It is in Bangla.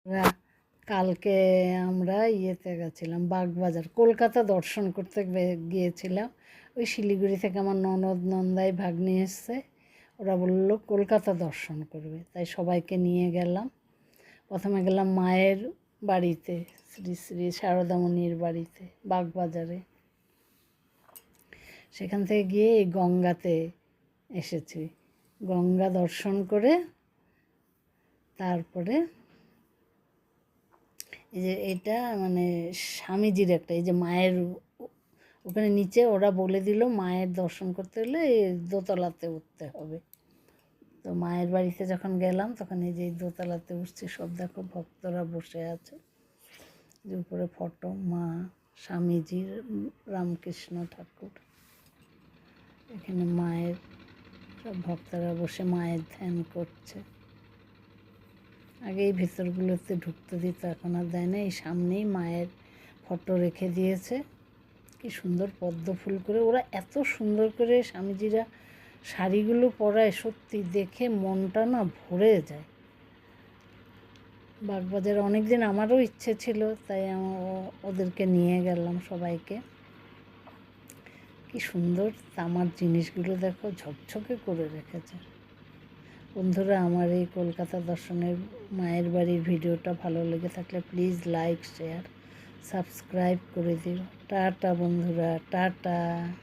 রা- কালকে আমরা ইয়েতে গেছিলাম বাগবাজার, কলকাতা দর্শন করতে গিয়েছিলাম। ওই শিলিগুড়ি থেকে আমার ননদ নন্দাই ভাগ্নি এসছে, ওরা বললো কলকাতা দর্শন করবে, তাই সবাইকে নিয়ে গেলাম। প্রথমে গেলাম মায়ের বাড়িতে, শ্রী শ্রী শারদামণির বাড়িতে বাগবাজারে। সেখান থেকে গিয়ে এই গঙ্গাতে এসেছি, গঙ্গা দর্শন করে তারপরে এই যে এটা মানে স্বামীজির একটা, এই যে মায়ের ওখানে নিচে ওরা বলে দিল মায়ের দর্শন করতে হলে দোতলাতে উঠতে হবে। তো মায়ের বাড়িতে যখন গেলাম তখন এই যে দোতলাতে উঠছি, সব দেখো ভক্তরা বসে আছে, যে উপরে ফটো মা স্বামীজির, রামকৃষ্ণ ঠাকুর, এখানে মায়ের সব ভক্তরা বসে মায়ের ধ্যান করছে। আগে এই ভেতরগুলোতে ঢুকতে দিত, এখন আর দেয় না। এই সামনেই মায়ের ফটো রেখে দিয়েছে, কি সুন্দর পদ্ম ফুল করে, ওরা এত সুন্দর করে স্বামীজিরা শাড়িগুলো পরায়, সত্যি দেখে মনটা না ভরে যায়। বাগবাজারে অনেক দিন আমারও ইচ্ছে ছিল, তাই ওদেরকে নিয়ে গেলাম সবাইকে। কি সুন্দর তামার জিনিসগুলো দেখো, ঝকঝকে করে রেখেছে। বন্ধুরা, আমার এই কলকাতা দর্শনের মায়ের বাড়ির ভিডিওটা ভালো লেগে থাকলে প্লিজ লাইক শেয়ার সাবস্ক্রাইব করে দিও। টাটা বন্ধুরা, টাটা।